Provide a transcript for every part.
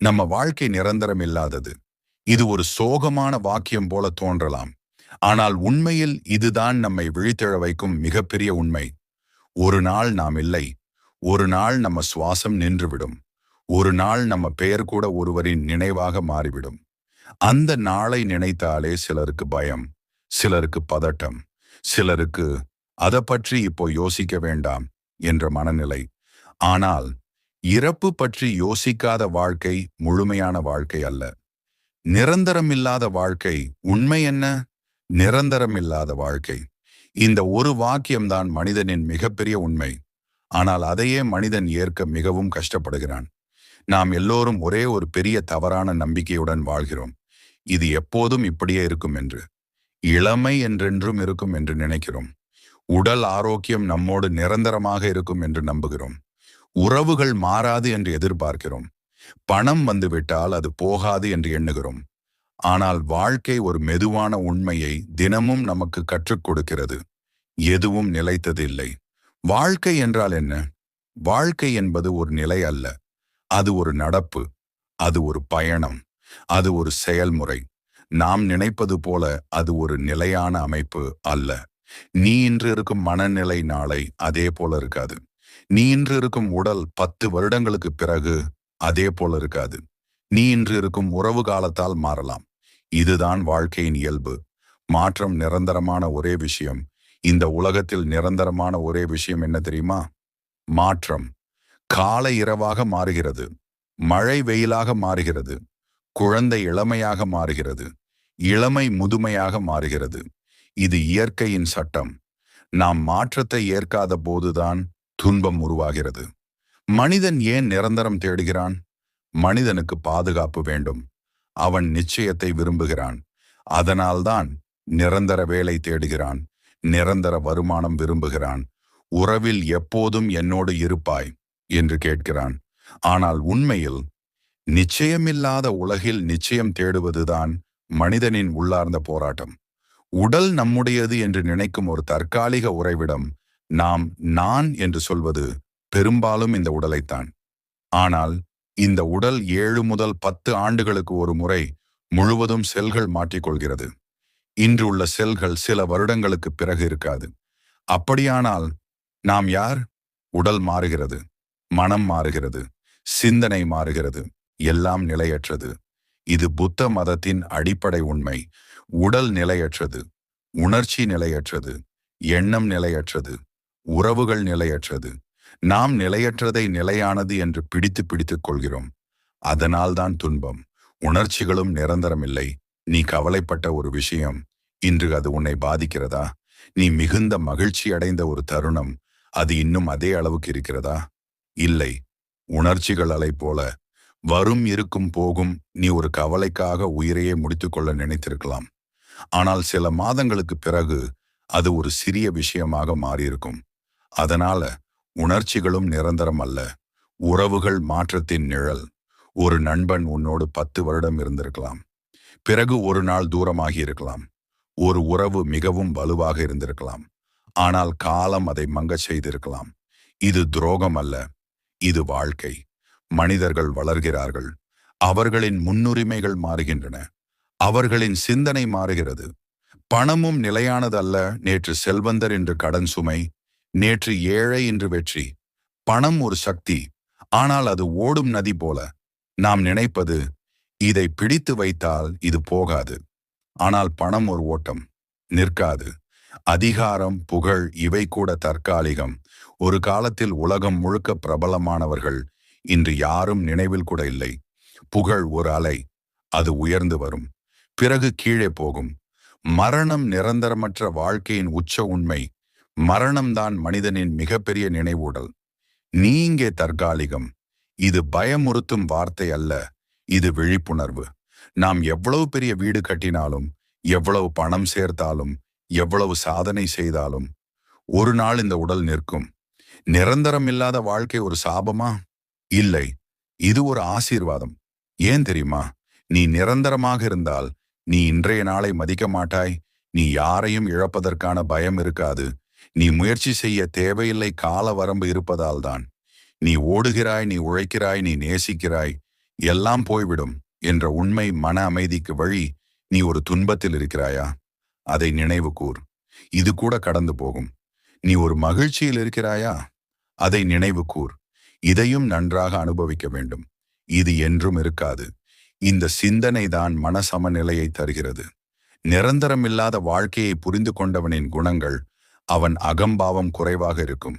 நம்ம வாழ்க்கை நிரந்தரம் இல்லாதது. இது ஒரு சோகமான வாக்கியம் போல தோன்றலாம். ஆனால் உண்மையில் இதுதான் நம்மை விழித்தெழ வைக்கும் மிகப்பெரிய உண்மை. ஒரு நாள் நாம் இல்லை. ஒரு நாள் நம்ம சுவாசம் நின்றுவிடும். ஒரு நாள் நம்ம பெயர் கூட ஒருவரின் நினைவாக மாறிவிடும். அந்த நாளை நினைத்தாலே சிலருக்கு பயம், சிலருக்கு பதட்டம், சிலருக்கு அதை பற்றி இப்போ யோசிக்க வேண்டாம் என்ற மனநிலை. ஆனால் இறப்பு பற்றி யோசிக்காத வாழ்க்கை முழுமையான வாழ்க்கை அல்ல. நிரந்தரமில்லாத வாழ்க்கை உண்மை என்ன? நிரந்தரமில்லாத வாழ்க்கை. இந்த ஒரு வாக்கியம்தான் மனிதனின் மிகப்பெரிய உண்மை. ஆனால் அதையே மனிதன் ஏற்க மிகவும் கஷ்டப்படுகிறான். நாம் எல்லோரும் ஒரே ஒரு பெரிய தவறான நம்பிக்கையுடன் வாழ்கிறோம். இது எப்போதும் இப்படியே இருக்கும் என்று. இளமை என்றென்றும் இருக்கும் என்று நினைக்கிறோம். உடல் ஆரோக்கியம் நம்மோடு நிரந்தரமாக இருக்கும் என்று நம்புகிறோம். உறவுகள் மாறாது என்று எதிர்பார்க்கிறோம். பணம் வந்துவிட்டால் அது போகாது என்று எண்ணுகிறோம். ஆனால் வாழ்க்கை ஒரு மெதுவான உண்மையை தினமும் நமக்கு கற்றுக் கொடுக்கிறது. எதுவும் நிலைத்தது இல்லை. வாழ்க்கை என்றால் என்ன? வாழ்க்கை என்பது ஒரு நிலை அல்ல. அது ஒரு நடப்பு. அது ஒரு பயணம். அது ஒரு செயல்முறை. நாம் நினைப்பது போல அது ஒரு நிலையான அமைப்பு அல்ல. நீ இன்று இருக்கும் மனநிலை நாளை அதே போல இருக்காது. நீ இன்று இருக்கும் உடல் 10 வருடங்களுக்கு பிறகு அதே போல இருக்காது. நீ இன்று இருக்கும் உறவு காலத்தால் மாறலாம். இதுதான் வாழ்க்கையின் இயல்பு. மாற்றம் நிரந்தரமான ஒரே விஷயம். இந்த உலகத்தில் நிரந்தரமான ஒரே விஷயம் என்ன தெரியுமா? மாற்றம். காலை இரவாக மாறுகிறது. மழை வெயிலாக மாறுகிறது. குழந்தை இளமையாக மாறுகிறது. இளமை முதுமையாக மாறுகிறது. இது இயற்கையின் சட்டம். நாம் மாற்றத்தை ஏற்காத போதுதான் துன்பம் உருவாகிறது. மனிதன் ஏன் நிரந்தரம் தேடுகிறான்? மனிதனுக்கு பாதுகாப்பு வேண்டும். அவன் நிச்சயத்தை விரும்புகிறான். அதனால்தான் நிரந்தர வேலை தேடுகிறான். நிரந்தர வருமானம் விரும்புகிறான். உறவில் எப்போதும் என்னோடு இருப்பாய் என்று கேட்கிறான். ஆனால் உண்மையில் நிச்சயமில்லாத உலகில் நிச்சயம் தேடுவதுதான் மனிதனின் உள்ளார்ந்த போராட்டம். உடல் நம்முடையது என்று நினைக்கும் ஒரு தற்காலிக உறைவிடம் நான் என்று சொல்வது பெரும்பாலும் இந்த உடலைத்தான். ஆனால் இந்த உடல் 7 முதல் 10 ஆண்டுகளுக்கு ஒரு முறை முழுவதும் செல்கள் மாற்றிக்கொள்கிறது. இன்று உள்ள செல்கள் சில வருடங்களுக்கு பிறகு இருக்காது. அப்படியானால் நாம் யார்? உடல் மாறுகிறது. மனம் மாறுகிறது. சிந்தனை மாறுகிறது. எல்லாம் நிலையற்றது. இது புத்த மதத்தின் அடிப்படை உண்மை. உடல் நிலையற்றது. உணர்ச்சி நிலையற்றது. எண்ணம் நிலையற்றது. உறவுகள் நிலையற்றது. நாம் நிலையற்றதை நிலையானது என்று பிடித்துக் கொள்கிறோம். அதனால்தான் துன்பம். உணர்ச்சிகளும் நிரந்தரமில்லை. நீ கவலைப்பட்ட ஒரு விஷயம் இன்று அது உன்னை பாதிக்கிறதா? நீ மிகுந்த மகிழ்ச்சி அடைந்த ஒரு தருணம் அது இன்னும் அதே அளவுக்கு இருக்கிறதா? இல்லை. உணர்ச்சிகள் அலை போல வரும் இருக்கும் போகும். நீ ஒரு கவலைக்காக உயிரையே முடித்துக்கொள்ள நினைத்திருக்கலாம். ஆனால் சில மாதங்களுக்கு பிறகு அது ஒரு சிறிய விஷயமாக மாறியிருக்கும். அதனால உணர்ச்சிகளும் நிரந்தரம் அல்ல. உறவுகள் மாற்றத்தின் நிழல். ஒரு நண்பன் உன்னோடு 10 வருடம் இருந்திருக்கலாம். பிறகு ஒரு நாள் தூரமாகி இருக்கலாம். ஒரு உறவு மிகவும் வலுவாக இருந்திருக்கலாம். ஆனால் காலம் அதை மங்கச் செய்திருக்கலாம். இது துரோகம் அல்ல. இது வாழ்க்கை. மனிதர்கள் வளர்கிறார்கள். அவர்களின் முன்னுரிமைகள் மாறுகின்றன. அவர்களின் சிந்தனை மாறுகிறது. பணமும் நிலையானது அல்ல. நேற்று செல்வந்தர் இன்று கடன் சுமை. நேற்று ஏழை இன்று வெற்றி. பணம் ஒரு சக்தி. ஆனால் அது ஓடும் நதி போல. நாம் நினைப்பது இதை பிடித்து வைத்தால் இது போகாது. ஆனால் பணம் ஒரு ஓட்டம். நிற்காது. அதிகாரம், புகழ் இவை கூட தற்காலிகம். ஒரு காலத்தில் உலகம் முழுக்க பிரபலமானவர்கள் இன்று யாரும் நினைவில் கூட இல்லை. புகழ் ஒரு அலை. அது உயர்ந்து வரும். பிறகு கீழே போகும். மரணம் நிரந்தரமற்ற வாழ்க்கையின் உச்ச உண்மை. மரணம்தான் மனிதனின் மிகப்பெரிய நினைவூடல். நீ இங்கே தற்காலிகம். இது பயமுறுத்தும் வார்த்தை அல்ல. இது விழிப்புணர்வு. நாம் எவ்வளவு பெரிய வீடு கட்டினாலும், எவ்வளவு பணம் சேர்த்தாலும், எவ்வளவு சாதனை செய்தாலும் ஒரு நாள் இந்த உடல் நிற்கும். நிரந்தரம் இல்லாத வாழ்க்கை ஒரு சாபமா? இல்லை. இது ஒரு ஆசீர்வாதம். ஏன் தெரியுமா? நீ நிரந்தரமாக இருந்தால் நீ இன்றைய நாளை மதிக்க மாட்டாய். நீ யாரையும் இழப்பதற்கான பயம் இருக்காது. நீ முயற்சி செய்ய தேவையில்லை. கால வரம்பு இருப்பதால் தான் நீ ஓடுகிறாய். நீ உழைக்கிறாய். நீ நேசிக்கிறாய். எல்லாம் போய்விடும் என்ற உண்மை மன அமைதிக்கு வழி. நீ ஒரு துன்பத்தில் இருக்கிறாயா? அதை நினைவு கூர். இது கூட கடந்து போகும். நீ ஒரு மகிழ்ச்சியில் இருக்கிறாயா? அதை நினைவு கூர். இதையும் நன்றாக அனுபவிக்க வேண்டும். இது என்றும் இருக்காது. இந்த சிந்தனை தான் மன சமநிலையை தருகிறது. நிரந்தரமில்லாத வாழ்க்கையை புரிந்து கொண்டவனின் குணங்கள், அவன் அகம்பாவம் குறைவாக இருக்கும்.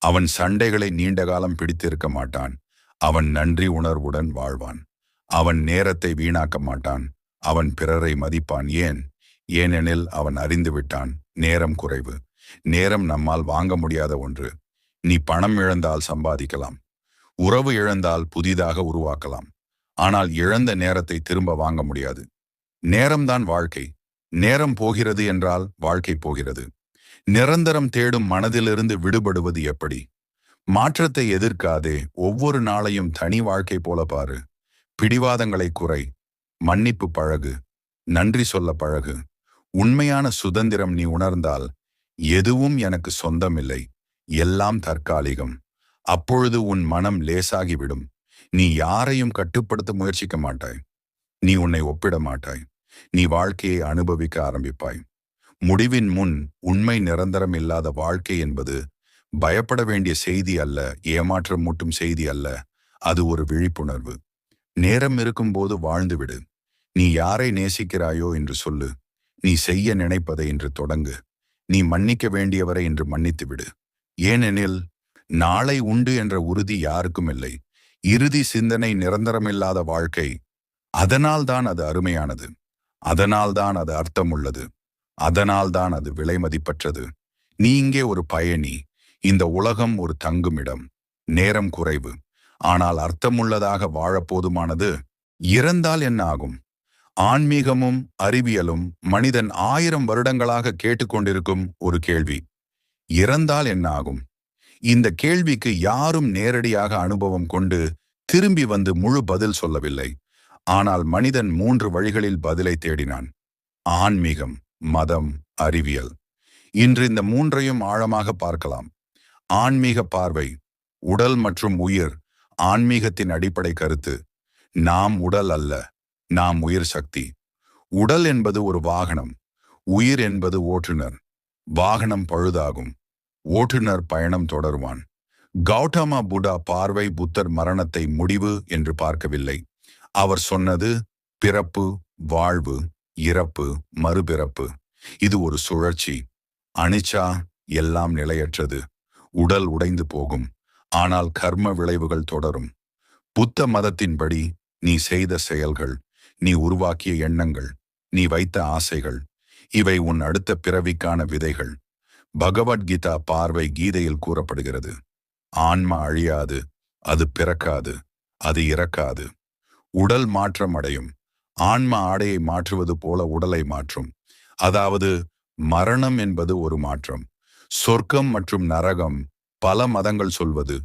அவன் சண்டைகளை நீண்ட காலம் பிடித்திருக்க மாட்டான். அவன் நன்றி உணர்வுடன் வாழ்வான். அவன் நேரத்தை வீணாக்க மாட்டான். அவன் பிறரை மதிப்பான். ஏனெனில் அவன் அறிந்து விட்டான், நேரம் குறைவு. நேரம் நம்மால் வாங்க முடியாத ஒன்று. நீ பணம் இழந்தால் சம்பாதிக்கலாம், உறவு இழந்தால் புதிதாக உருவாக்கலாம். ஆனால் இழந்த நேரத்தை திரும்ப வாங்க முடியாது. நேரம்தான் வாழ்க்கை. நேரம் போகிறது என்றால் வாழ்க்கை போகிறது. நிரந்தரம் தேடும் மனதிலிருந்து விடுபடுவது எப்படி? மாற்றத்தை எதிர்க்காதே. ஒவ்வொரு நாளையும் தனி வாழ்க்கை போல பாரு. பிடிவாதங்களை குறை. மன்னிப்பு பழகு. நன்றி சொல்ல பழகு. உண்மையான சுதந்திரம் நீ உணர்ந்தால், எதுவும் எனக்கு சொந்தமில்லை, எல்லாம் தற்காலிகம். அப்பொழுது உன் மனம் லேசாகிவிடும். நீ யாரையும் கட்டுப்படுத்த முயற்சிக்க மாட்டாய். நீ உன்னை ஒப்பிட மாட்டாய். நீ வாழ்க்கையை அனுபவிக்க ஆரம்பிப்பாய். முடிவின் முன் உண்மை நிரந்தரம் இல்லாத வாழ்க்கை என்பது பயப்பட வேண்டிய செய்தி அல்ல, ஏமாற்றம் மூட்டும் செய்தி அல்ல. அது ஒரு விழிப்புணர்வு. நேரம் இருக்கும்போது வாழ்ந்துவிடு. நீ யாரை நேசிக்கிறாயோ என்று சொல்லு. நீ செய்ய நினைப்பதை என்று தொடங்கு. நீ மன்னிக்க வேண்டியவரை என்று மன்னித்து விடு. ஏனெனில் நாளை உண்டு என்ற உறுதி யாருக்கும் இல்லை. இறுதி சிந்தனை நிரந்தரமில்லாத வாழ்க்கை. அதனால்தான் அது அருமையானது. அதனால்தான் அது அர்த்தமுள்ளது. அதனால்தான் அது விலை மதிப்பற்றது. நீ இங்கே ஒரு பயணி. இந்த உலகம் ஒரு தங்குமிடம். நேரம் குறைவு, ஆனால் அர்த்தமுள்ளதாக வாழ போதுமானது. இறந்தால் என்ன ஆகும்? ஆன்மீகமும் அறிவியலும் மனிதன் 1000 வருடங்களாக கேட்டுக்கொண்டிருக்கும் ஒரு கேள்வி. இறந்தால் என்ன ஆகும்? இந்த கேள்விக்கு யாரும் நேரடியாக அனுபவம் கொண்டு திரும்பி வந்து முழு பதில் சொல்லவில்லை. ஆனால் மனிதன் 3 வழிகளில் பதிலை தேடினான். ஆன்மீகம், மதம், அறிவியல். இன்று இந்த 3ஐயும் ஆழமாக பார்க்கலாம். ஆன்மீக பார்வை. உடல் மற்றும் உயிர். ஆன்மீகத்தின் அடிப்படை கருத்து: நாம் உடல் அல்ல, நாம் உயிர் சக்தி. உடல் என்பது ஒரு வாகனம். உயிர் என்பது ஓட்டுநர். வாகனம் பழுதாகும், ஓட்டுநர் பயணம் தொடருவான். கௌதம புத்தா பார்வை புத்தர் மரணத்தை முடிவு என்று பார்க்கவில்லை. அவர் சொன்னது பிறப்பு, வாழ்வு, இறப்பு, மறுபிறப்பு. இது ஒரு சுழற்சி. அனிச்சா, எல்லாம் நிலையற்றது. உடல் உடைந்து போகும், ஆனால் கர்ம விளைவுகள் தொடரும். புத்த மதத்தின்படி நீ செய்த செயல்கள், நீ உருவாக்கிய எண்ணங்கள், நீ வைத்த ஆசைகள், இவை உன் அடுத்த பிறவிக்கான விதைகள். பகவத்கீதா பார்வை கீதையில் கூறப்படுகிறது. ஆன்மா அழியாது, அது பிறக்காது, அது இறக்காது. உடல் மாற்றம் அடையும். ஆன்மா ஆடையை மாற்றுவது போல உடலை மாற்றும். அதாவது மரணம் என்பது ஒரு மாற்றம். சொர்க்கம் மற்றும் நரகம். பல மதங்கள் சொல்வது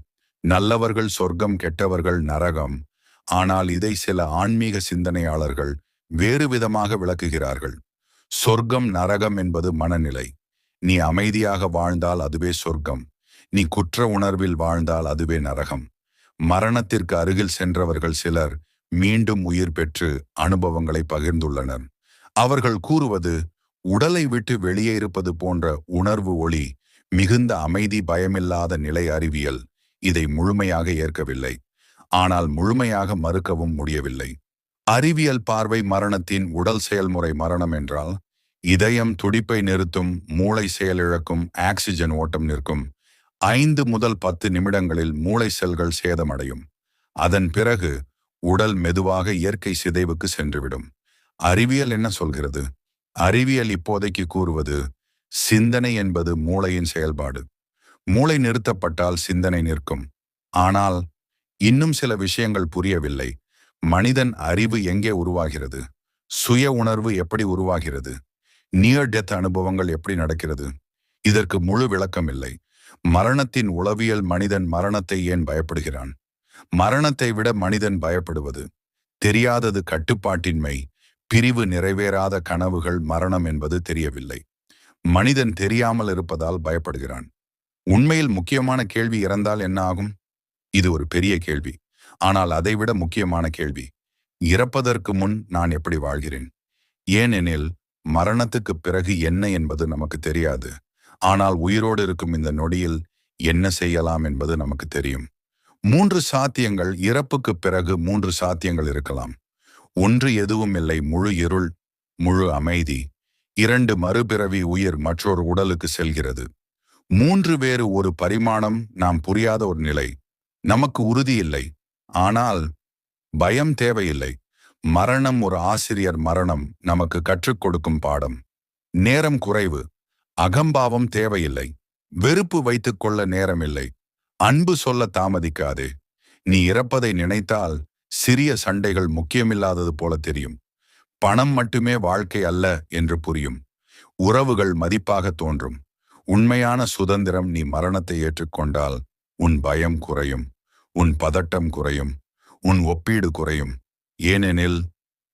நல்லவர்கள் சொர்க்கம், கெட்டவர்கள் நரகம். ஆனால் இதை சில ஆன்மீக சிந்தனையாளர்கள் வேறு விதமாக விளக்குகிறார்கள். சொர்க்கம் நரகம் என்பது மனநிலை. நீ அமைதியாக வாழ்ந்தால் அதுவே சொர்க்கம். நீ குற்ற உணர்வில் வாழ்ந்தால் அதுவே நரகம். மரணத்திற்கு அருகில் சென்றவர்கள் சிலர் மீண்டும் உயிர் பெற்று அனுபவங்களை பகிர்ந்துள்ளனர். அவர்கள் கூறுவது உடலை விட்டு வெளியே இருப்பது போன்ற உணர்வு ஒளி, மிகுந்த அமைதி, பயமில்லாத நிலை. அறிவியல் இதை முழுமையாக ஏற்கவில்லை, ஆனால் முழுமையாக மறுக்கவும் முடியவில்லை. அறிவியல் பார்வை மரணத்தின் உடல் செயல்முறை. மரணம் என்றால் இதயம் துடிப்பை நிறுத்தும், மூளை செயலிழக்கும், ஆக்சிஜன் ஓட்டம் நிற்கும். 5 முதல் 10 நிமிடங்களில் மூளை செல்கள் சேதமடையும். அதன் பிறகு உடல் மெதுவாக இயற்கை சிதைவுக்கு சென்றுவிடும். அறிவியல் என்ன சொல்கிறது? அறிவியல் இப்போதைக்கு கூறுவது சிந்தனை என்பது மூளையின் செயல்பாடு. மூளை நிறுத்தப்பட்டால் சிந்தனை நிற்கும். ஆனால் இன்னும் சில விஷயங்கள் புரியவில்லை. மனிதன் அறிவு எங்கே உருவாகிறது? சுய உணர்வு எப்படி உருவாகிறது? நியர் டெத் அனுபவங்கள் எப்படி நடக்கிறது? இதற்கு முழு விளக்கம் இல்லை. மரணத்தின் உளவியல். மனிதன் மரணத்தை ஏன் பயப்படுகிறான்? மரணத்தை விட மனிதன் பயப்படுவது தெரியாதது, கட்டுப்பாட்டின்மை, பிரிவு, நிறைவேறாத கனவுகள். மரணம் என்பது தெரியவில்லை. மனிதன் தெரியாமல் இருப்பதால் பயப்படுகிறான். உண்மையில் முக்கியமான கேள்வி, இறந்தால் என்ன ஆகும்? இது ஒரு பெரிய கேள்வி. ஆனால் அதைவிட முக்கியமான கேள்வி, இறப்பதற்கு முன் நான் எப்படி வாழ்கிறேன்? ஏனெனில் மரணத்துக்கு பிறகு என்ன என்பது நமக்கு தெரியாது. ஆனால் உயிரோடு இருக்கும் இந்த நொடியில் என்ன செய்யலாம் என்பது நமக்கு தெரியும். 3 சாத்தியங்கள், இறப்புக்கு பிறகு 3 சாத்தியங்கள் இருக்கலாம். 1 எதுவும் இல்லை, முழு இருள், முழு அமைதி. 2 மறுபிறவி, உயிர் மற்றொரு உடலுக்கு செல்கிறது. 3 வேறு ஒரு பரிமாணம், நாம் புரியாத ஒரு நிலை. நமக்கு உறுதி இல்லை, ஆனால் பயம் தேவையில்லை. மரணம் ஒரு ஆசிரியர், மரணம் நமக்கு கற்றுக் கொடுக்கும் பாடம். நேரம் குறைவு, அகம்பாவம் தேவையில்லை. வெறுப்பு வைத்துக் கொள்ள நேரமில்லை. அன்பு சொல்ல தாமதிக்காதே. நீ இறப்பதை நினைத்தால் சிறிய சண்டைகள் முக்கியமில்லாதது போல தெரியும். பணம் மட்டுமே வாழ்க்கை அல்ல என்று புரியும். உறவுகள் மதிப்பாக தோன்றும். உண்மையான சுதந்திரம், நீ மரணத்தை ஏற்றுக்கொண்டால் உன் பயம் குறையும், உன் பதட்டம் குறையும், உன் ஒப்பீடு குறையும். ஏனெனில்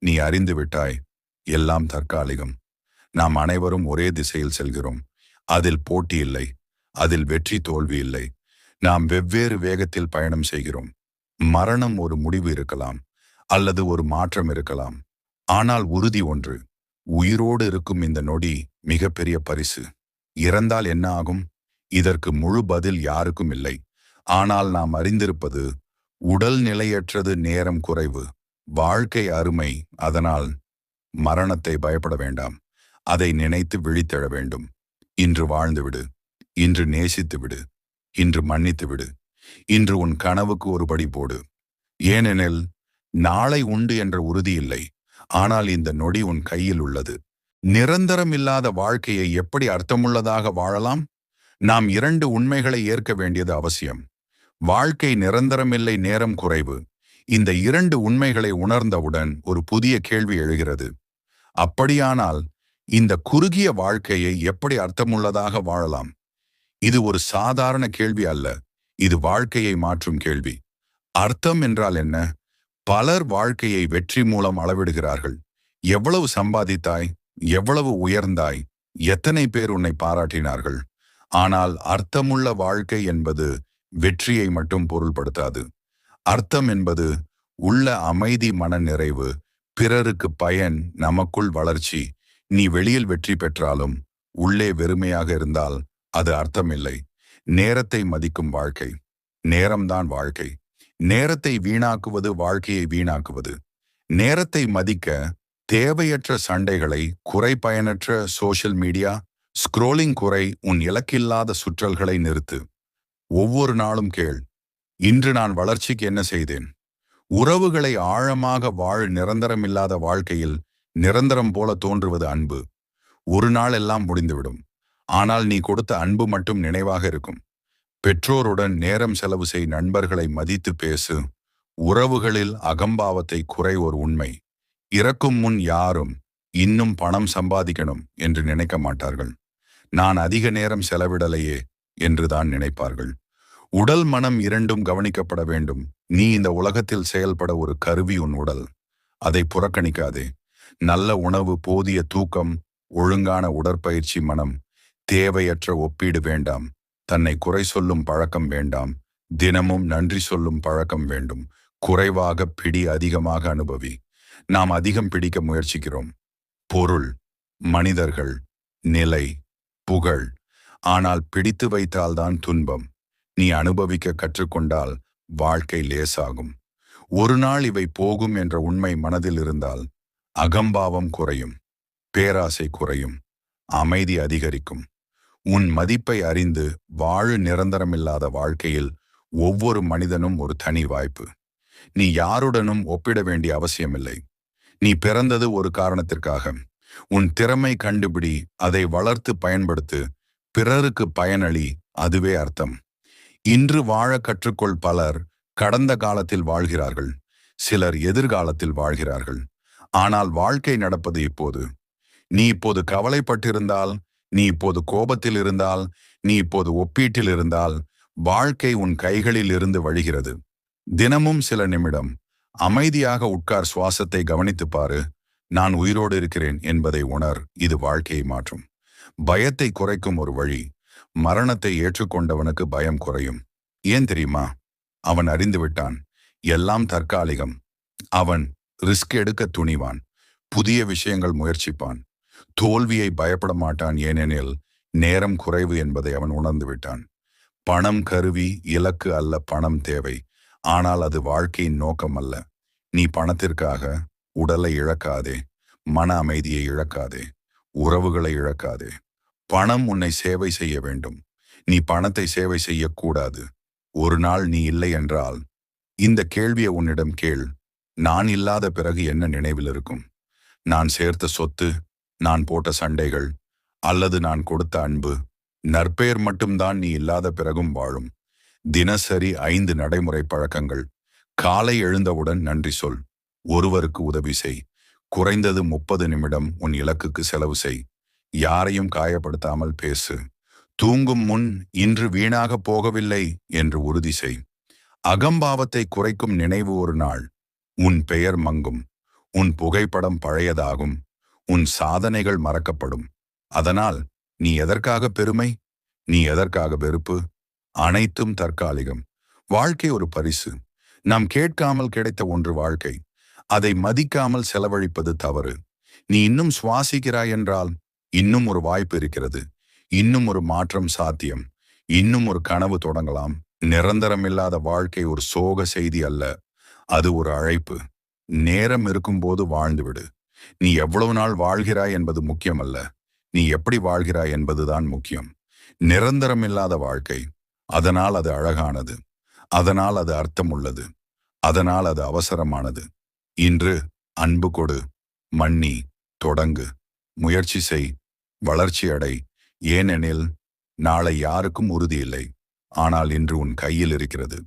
நீ அறிந்து விட்டாய், எல்லாம் தற்காலிகம். நாம் அனைவரும் ஒரே திசையில் செல்கிறோம். அதில் போட்டி இல்லை, அதில் வெற்றி தோல்வி இல்லை. நாம் வெவ்வேறு வேகத்தில் பயணம் செய்கிறோம். மரணம் ஒரு முடிவு இருக்கலாம், அல்லது ஒரு மாற்றம் இருக்கலாம். ஆனால் உறுதி ஒன்று, உயிரோடு இருக்கும் இந்த நொடி மிகப்பெரிய பரிசு. இறந்தால் என்ன ஆகும்? இதற்கு முழு பதில் யாருக்கும் இல்லை. ஆனால் நாம் அறிந்திருப்பது, உடல் நிலையற்றது, நேரம் குறைவு, வாழ்க்கை அருமை. அதனால் மரணத்தை பயப்பட வேண்டாம். அதை நினைத்து விழித்தெழ வேண்டும். இன்று வாழ்ந்துவிடு, இன்று நேசித்து விடு, இன்று மன்னித்து விடு, இன்று உன் கனவுக்கு ஒரு படி போடு. ஏனெனில் நாளை உண்டு என்ற உறுதி இல்லை, ஆனால் இந்த நொடி உன் கையில் உள்ளது. நிரந்தரம் இல்லாத வாழ்க்கையை எப்படி அர்த்தமுள்ளதாக வாழலாம்? நாம் 2 உண்மைகளை ஏற்க வேண்டியது அவசியம். வாழ்க்கை நிரந்தரமில்லை, நேரம் குறைவு. இந்த 2 உண்மைகளை உணர்ந்தவுடன் ஒரு புதிய கேள்வி எழுகிறது. அப்படியானால் இந்த குறுகிய வாழ்க்கையை எப்படி அர்த்தமுள்ளதாக வாழலாம்? இது ஒரு சாதாரண கேள்வி அல்ல, இது வாழ்க்கையை மாற்றும் கேள்வி. அர்த்தம் என்றால் என்ன? பலர் வாழ்க்கையை வெற்றி மூலம் அளவிடுகிறார்கள். எவ்வளவு சம்பாதித்தாய், எவ்வளவு உயர்ந்தாய், எத்தனை பேர் உன்னை பாராட்டினார்கள். ஆனால் அர்த்தமுள்ள வாழ்க்கை என்பது வெற்றியை மட்டும் பொருள்படுத்தாது. அர்த்தம் என்பது உள்ள அமைதி, மன நிறைவு, பிறருக்கு பயன், நமக்குள் வளர்ச்சி. நீ வெளியில் வெற்றி பெற்றாலும் உள்ளே வெறுமையாக இருந்தால் அது அர்த்தமில்லை. நேரத்தை மதிக்கும் வாழ்க்கை. நேரம்தான் வாழ்க்கை. நேரத்தை வீணாக்குவது வாழ்க்கையை வீணாக்குவது. நேரத்தை மதிக்க தேவையற்ற சண்டைகளை, குறை பயனற்ற சோஷியல் மீடியா ஸ்க்ரோலிங் குறை, உன் இலக்கில்லாத சுற்றல்களை நிறுத்து. ஒவ்வொரு நாளும் கேள், இன்று நான் வளர்ச்சிக்கு என்ன செய்தேன்? உறவுகளை ஆழமாக வாழ். நிரந்தரமில்லாத வாழ்க்கையில் நிரந்தரம் போல தோன்றுவது அன்பு. ஒரு நாள் எல்லாம் முடிந்துவிடும், ஆனால் நீ கொடுத்த அன்பு மட்டும் நினைவாக இருக்கும். பெற்றோருடன் நேரம் செலவு செய், நண்பர்களை மதித்து பேசு. உறவுகளில் அகம்பாவத்தை குறை. ஒரு உண்மை, இறக்கும் முன் யாரும் இன்னும் பணம் சம்பாதிக்கணும் என்று நினைக்க மாட்டார்கள். நான் அதிக நேரம் செலவிடலையே என்றுதான் நினைப்பார்கள். உடல் மனம் இரண்டும் கவனிக்கப்பட வேண்டும். நீ இந்த உலகத்தில் செயல்பட ஒரு கருவி, உன் உடல். அதை புறக்கணிக்காதே. நல்ல உணவு, போதிய தூக்கம், ஒழுங்கான உடற்பயிற்சி. மனம் தேவையற்ற ஒப்பீடு வேண்டாம். தன்னை குறை சொல்லும் பழக்கம் வேண்டாம். தினமும் நன்றி சொல்லும் பழக்கம் வேண்டும். குறைவாக பிடி, அதிகமாக அனுபவி. நாம் அதிகம் பிடிக்க முயற்சிக்கிறோம். பொருள், மனிதர்கள், நிலை, புகழ். ஆனால் பிடித்து வைத்தால்தான் துன்பம். நீ அனுபவிக்க கற்றுக்கொண்டால் வாழ்க்கை லேசாகும். ஒரு நாள் இவை போகும் என்ற உண்மை மனதில் இருந்தால் அகம்பாவம் குறையும், பேராசை குறையும், அமைதி அதிகரிக்கும். உன் மதிப்பை அறிந்து வாழு. நிரந்தரமில்லாத வாழ்க்கையில் ஒவ்வொரு மனிதனும் ஒரு தனி வாய்ப்பு. நீ யாருடனும் ஒப்பிட வேண்டிய அவசியமில்லை. நீ பிறந்தது ஒரு காரணத்திற்காக. உன் திறமை கண்டுபிடி, அதை வளர்த்து பயன்படுத்து, பிறருக்கு பயனளி. அதுவே அர்த்தம். இன்று வாழ கற்றுக்கொள். பலர் கடந்த காலத்தில் வாழ்கிறார்கள், சிலர் எதிர்காலத்தில் வாழ்கிறார்கள். ஆனால் வாழ்க்கை நடப்பது இப்போது. நீ இப்போது கவலைப்பட்டிருந்தால், நீ இப்போது கோபத்தில் இருந்தால், நீ இப்போது ஒப்பீட்டில் இருந்தால், வாழ்க்கை உன் கைகளில் இருந்து வழிகிறது. தினமும் சில நிமிடம் அமைதியாக உட்கார். சுவாசத்தை கவனித்துப் பாரு. நான் உயிரோடு இருக்கிறேன் என்பதை உணர். இது வாழ்க்கையை மாற்றும். பயத்தை குறைக்கும் ஒரு வழி. மரணத்தை ஏற்றுக்கொண்டவனுக்கு பயம் குறையும். ஏன் தெரியுமா? அவன் அறிந்து விட்டான், எல்லாம் தற்காலிகம். அவன் ரிஸ்க் எடுக்க துணிவான். புதிய விஷயங்கள் முயற்சிப்பான். தோல்வியை பயப்பட மாட்டான், ஏனெனில் நேரம் குறைவு என்பதை அவன் உணர்ந்து விட்டான். பணம் கருவி, இலக்கு அல்ல. பணம் தேவை, ஆனால் அது வாழ்க்கையின் நோக்கம் அல்ல. நீ பணத்திற்காக உடலை இழக்காதே, மன அமைதியை இழக்காதே, உறவுகளை இழக்காதே. பணம் உன்னை சேவை செய்ய வேண்டும். நீ பணத்தை சேவை செய்யக்கூடாது. ஒரு நாள் நீ இல்லை என்றால் இந்த கேள்வியை உன்னிடம் கேள். நான் இல்லாத பிறகு என்ன நினைவில் இருக்கும்? நான் சேர்த்த சொத்து, நான் போட்ட சண்டைகள், அல்லது நான் கொடுத்த அன்பு? நற்பெயர் மட்டும்தான் நீ இல்லாத பிறகும் வாழும். தினசரி 5 நடைமுறை பழக்கங்கள். காலை எழுந்தவுடன் நன்றி சொல். ஒருவருக்கு உதவி செய். குறைந்தது 30 நிமிடம் உன் இலக்குக்கு செலவு செய். யாரையும் காயப்படுத்தாமல் பேசு. தூங்கும் முன் இன்று வீணாக போகவில்லை என்று உறுதி செய். அகம்பாவத்தை குறைக்கும் நினைவு ஒரு நாள் உன் பெயர் மங்கும். உன் புகைப்படம் பழையதாகும். உன் சாதனைகள் மறக்கப்படும். அதனால் நீ எதற்காக பெருமை? நீ எதற்காக வெறுப்பு? அனைத்தும் தற்காலிகம். வாழ்க்கை ஒரு பரிசு. நாம் கேட்காமல் கிடைத்த ஒன்று வாழ்க்கை. அதை மதிக்காமல் செலவழிப்பது தவறு. நீ இன்னும் சுவாசிக்கிறாய் என்றால் இன்னும் ஒரு வாய்ப்பு இருக்கிறது. இன்னும் ஒரு மாற்றம் சாத்தியம். இன்னும் ஒரு கனவு தொடங்கலாம். நிரந்தரமில்லாத வாழ்க்கை ஒரு சோக செய்தி அல்ல, அது ஒரு அழைப்பு. நேரம் இருக்கும்போது வாழ்ந்துவிடு. நீ எவ்வளவு நாள் வாழ்கிறாய் என்பது முக்கியமல்ல, நீ எப்படி வாழ்கிறாய் என்பதுதான் முக்கியம். நிரந்தரமில்லாத வாழ்க்கை, அதனால் அது அழகானது, அதனால் அது அர்த்தம் உள்ளது, அதனால் அது அவசரமானது. இன்று அன்பு கொடு, மன்னி, தொடங்கு, முயற்சி செய், வளர்ச்சி அடை. ஏனெனில் நாளை யாருக்கும் உறுதியில்லை, ஆனால் இன்று உன் கையில் இருக்கிறது.